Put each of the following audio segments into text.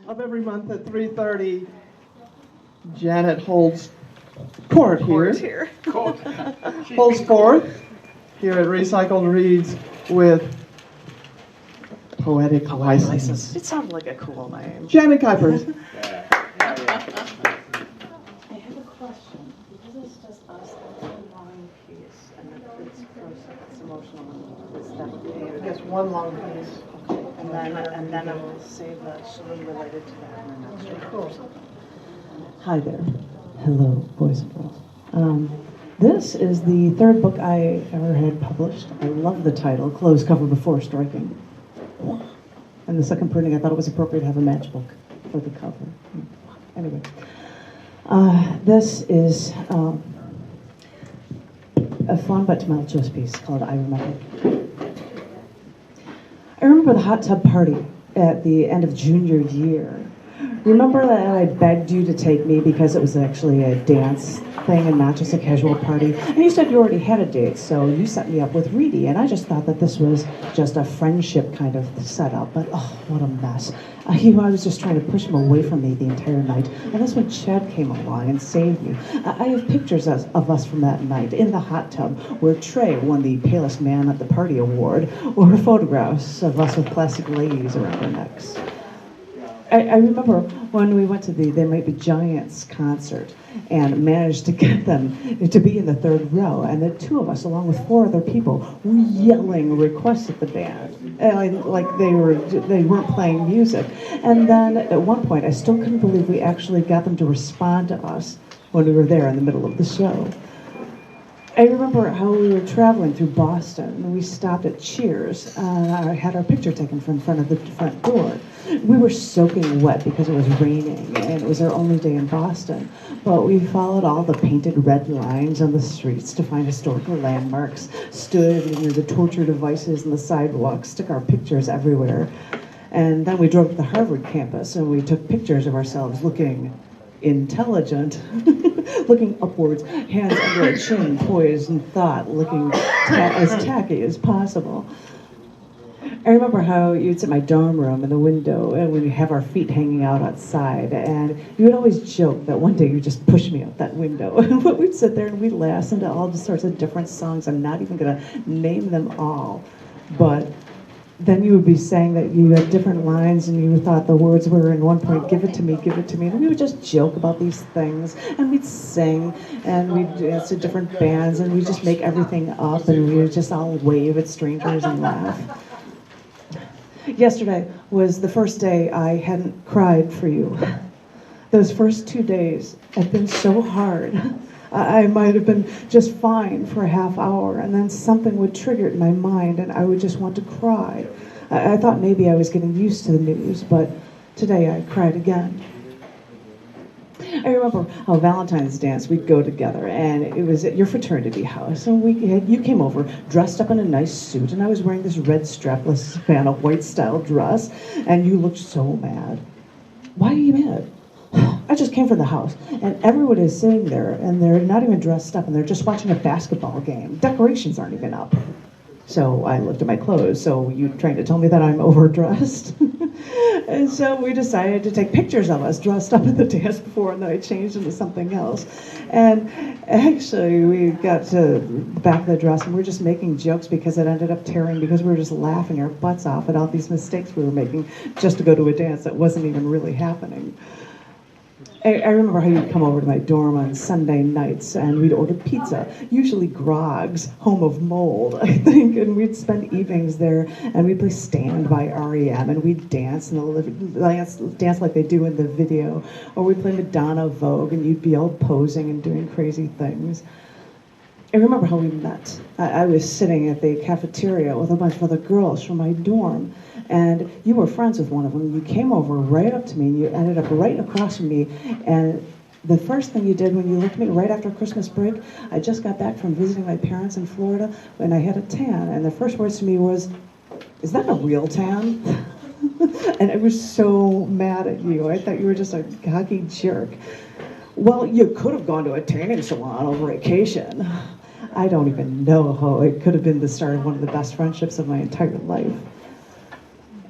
of every month at 3:30, Janet holds court here. Holds forth here at Recycled Reads with poetic license. It sounded like a cool name. Janet Kuypers. I have a question. Because it's just us, that's a long piece, and it's prose, it's emotional. Is that Just one long piece. and then I will save something related to that in the next one. Cool. Hi there. Hello, boys and girls. This is the third book I ever had published. I love the title, Close Cover Before Striking. And the second printing, I thought it was appropriate to have a matchbook for the cover. Anyway, this is a fun but tumultuous piece called I Remember. I remember the hot tub party at the end of junior year. Remember that I begged you to take me because it was actually a dance thing and not just a casual party? And you said you already had a date, so you set me up with Reedy, and I just thought that this was just a friendship kind of setup, but oh, what a mess. I was just trying to push him away from me the entire night, and that's when Chad came along and saved me. I have pictures of us from that night in the hot tub where Trey won the Palest Man at the Party award, or photographs of us with plastic ladies around our necks. I remember when we went to the They Might Be Giants concert and managed to get them to be in the third row, and the two of us, along with four other people, were yelling requests at the band, like they weren't playing music. And then at one point, I still couldn't believe we actually got them to respond to us when we were there in the middle of the show. I remember how we were traveling through Boston, and we stopped at Cheers. I had our picture taken from in front of the front door. We were soaking wet because it was raining, and it was our only day in Boston. But we followed all the painted red lines on the streets to find historical landmarks, stood near the torture devices on the sidewalks, stuck our pictures everywhere. And then we drove to the Harvard campus, and we took pictures of ourselves looking intelligent, looking upwards, hands under our chin, poised in thought, looking as tacky as possible. I remember how you'd sit in my dorm room in the window and we'd have our feet hanging out outside, and you would always joke that one day you'd just push me out that window. But we'd sit there and we'd laugh into all sorts of different songs. I'm not even going to name them all, but then you would be saying that you had different lines and you thought the words were in one point, give it to me, and we would just joke about these things, and we'd sing, and we'd dance to different bands, and we'd just make everything up, and we would just all wave at strangers and laugh. Yesterday was the first day I hadn't cried for you. Those first 2 days had been so hard. I might have been just fine for a half hour, and then something would trigger it in my mind, and I would just want to cry. I thought maybe I was getting used to the news, but today I cried again. I remember how Valentine's dance, we'd go together, and it was at your fraternity house, and you came over dressed up in a nice suit, and I was wearing this red strapless Havana white style dress, and you looked so mad. Why are you mad? I just came from the house, and everyone is sitting there, and they're not even dressed up, and they're just watching a basketball game. Decorations aren't even up. So I looked at my clothes. So you trying to tell me that I'm overdressed? And so we decided to take pictures of us dressed up at the dance before, and then I changed into something else. And actually, we got to the back of the dress, and we were just making jokes because it ended up tearing, because we were just laughing our butts off at all these mistakes we were making just to go to a dance that wasn't even really happening. I remember how you'd come over to my dorm on Sunday nights, and we'd order pizza, usually Grog's, home of mold, I think, and we'd spend evenings there, and we'd play Stand by REM, and we'd dance dance like they do in the video, or we'd play Madonna Vogue, and you'd be all posing and doing crazy things. I remember how we met. I was sitting at the cafeteria with a bunch of other girls from my dorm, and you were friends with one of them. You came over right up to me, and you ended up right across from me, and the first thing you did when you looked at me right after Christmas break, I just got back from visiting my parents in Florida, and I had a tan, and the first words to me was, "Is that a real tan?" And I was so mad at you. I thought you were just a cocky jerk. Well, you could have gone to a tanning salon over vacation. I don't even know how it could have been the start of one of the best friendships of my entire life.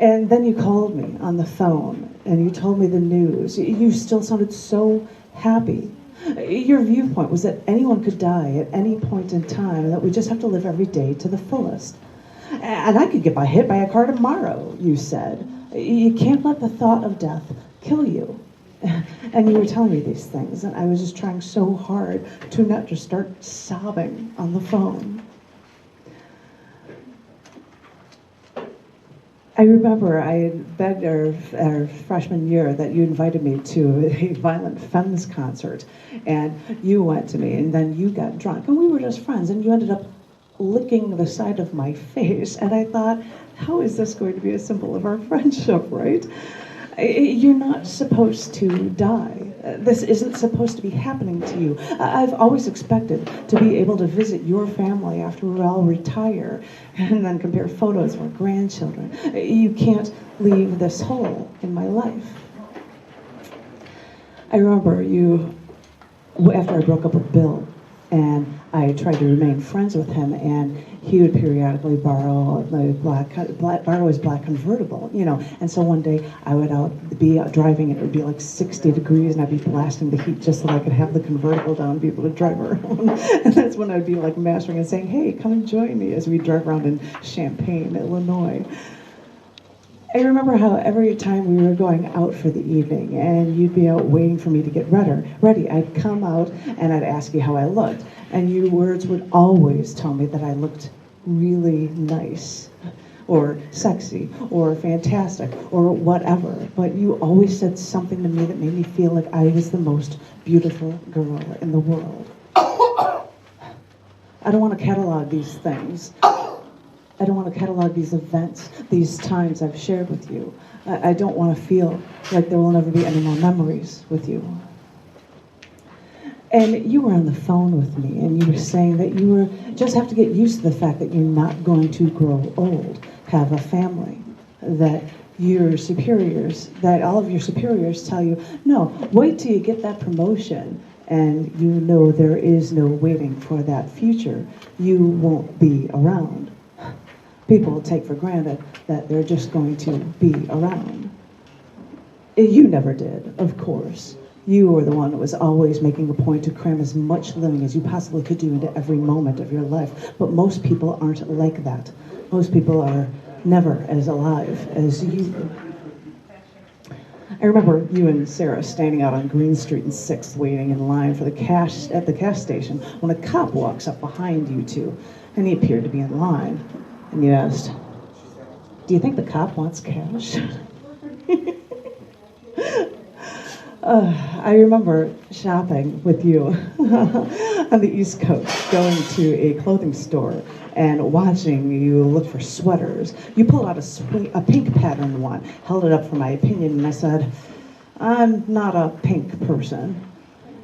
And then you called me on the phone and you told me the news. You still sounded so happy. Your viewpoint was that anyone could die at any point in time and that we just have to live every day to the fullest. And I could get hit by a car tomorrow, you said. You can't let the thought of death kill you. And you were telling me these things, and I was just trying so hard to not just start sobbing on the phone. I remember I begged our freshman year that you invited me to a Violent Femmes concert, and you went to me, and then you got drunk, and we were just friends, and you ended up licking the side of my face, and I thought, how is this going to be a symbol of our friendship, right? You're not supposed to die. This isn't supposed to be happening to you. I've always expected to be able to visit your family after we all retire and then compare photos of our grandchildren. You can't leave this hole in my life. I remember you, after I broke up with Bill, and I tried to remain friends with him, and he would periodically borrow his black convertible, you know. And so one day I would be out driving, and it would be like 60 degrees, and I'd be blasting the heat just so I could have the convertible down and be able to drive around. And that's when I'd be like mastering and saying, "Hey, come and join me," as we drive around in Champaign, Illinois. I remember how every time we were going out for the evening and you'd be out waiting for me to get ready, I'd come out and I'd ask you how I looked. And your words would always tell me that I looked really nice or sexy or fantastic or whatever. But you always said something to me that made me feel like I was the most beautiful girl in the world. I don't want to catalog these things. I don't want to catalog these events, these times I've shared with you. I don't want to feel like there will never be any more memories with you. And you were on the phone with me, and you were saying that you just have to get used to the fact that you're not going to grow old, have a family, that all of your superiors tell you, no, wait till you get that promotion, and you know there is no waiting for that future. You won't be around. People take for granted that they're just going to be around. You never did, of course. You were the one that was always making a point to cram as much living as you possibly could do into every moment of your life. But most people aren't like that. Most people are never as alive as you. I remember you and Sarah standing out on Green Street and 6th waiting in line for at the cash station when a cop walks up behind you two, and he appeared to be in line. And you asked, "Do you think the cop wants cash?" I remember shopping with you on the East Coast, going to a clothing store and watching you look for sweaters. You pulled out a pink pattern one, held it up for my opinion, and I said, "I'm not a pink person."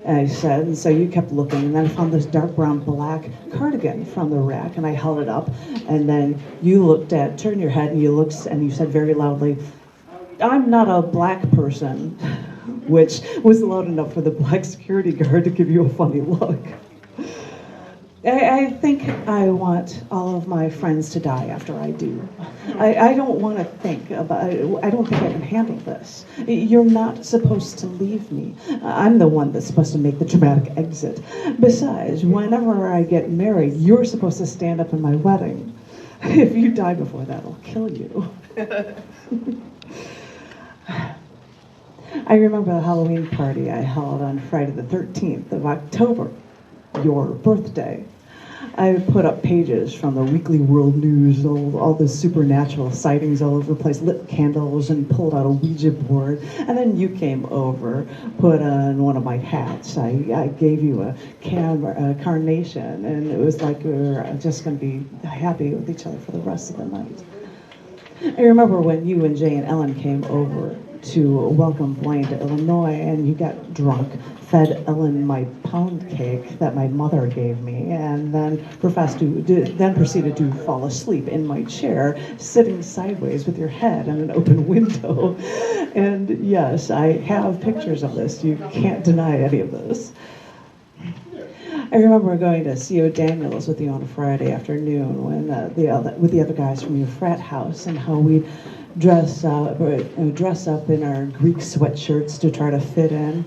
And I said, and so you kept looking, and then I found this dark brown black cardigan from the rack, and I held it up, and then you turned your head, and you looked, and you said very loudly, "I'm not a black person," which was loud enough for the black security guard to give you a funny look. I think I want all of my friends to die after I do. I don't want to think about it. I don't think I can handle this. You're not supposed to leave me. I'm the one that's supposed to make the dramatic exit. Besides, whenever I get married, you're supposed to stand up in my wedding. If you die before that, I'll kill you. I remember the Halloween party I held on Friday the 13th of October, your birthday. I put up pages from the Weekly World News, all the supernatural sightings all over the place, lit candles, and pulled out a Ouija board. And then you came over, put on one of my hats. I gave you a carnation, and it was like we were just going to be happy with each other for the rest of the night. I remember when you and Jay and Ellen came over to welcome Blaine to Illinois, and you got drunk, fed Ellen my pound cake that my mother gave me, and then proceeded to fall asleep in my chair, sitting sideways with your head on an open window. And yes, I have pictures of this. You can't deny any of this. I remember going to C.O. Daniels with you on a Friday afternoon when with the other guys from your frat house, and how we'd dress up in our Greek sweatshirts to try to fit in.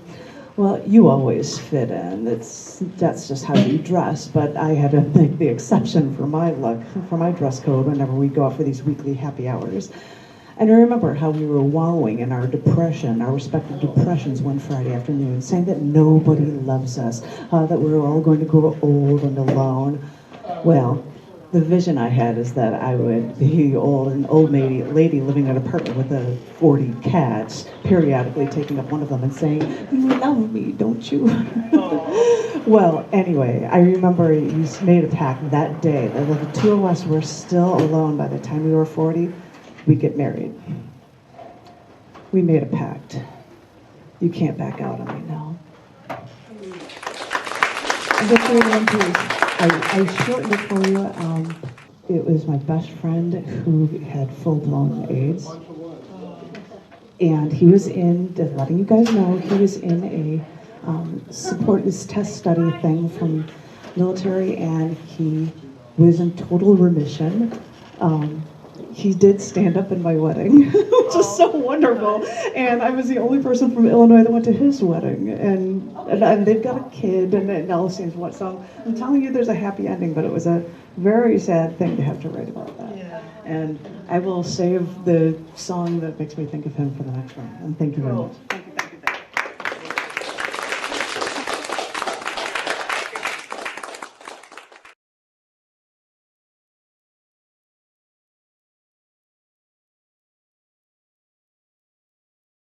Well, you always fit in. That's just how you dress. But I had to make the exception for my look, for my dress code whenever we go out for these weekly happy hours. And I remember how we were wallowing in our depression, our respective depressions one Friday afternoon, saying that nobody loves us, that we're all going to grow old and alone. Well, the vision I had is that I would be an old lady living in an apartment with 40 cats, periodically taking up one of them and saying, "You love me, don't you?" Well, anyway, I remember you made a pact that day that if the two of us were still alone by the time we were 40, we'd get married. We made a pact. You can't back out on me now. And the third one, please. I shortened it for you. It was my best friend who had full-blown AIDS. And he was just letting you guys know, he was in this test study thing from military, and he was in total remission. He did stand up in my wedding, which is so wonderful. And I was the only person from Illinois that went to his wedding. And they've got a kid, and it all seems what. So I'm telling you, there's a happy ending, but it was a very sad thing to have to write about that. Yeah. And I will save the song that makes me think of him for the next one. And thank you very much.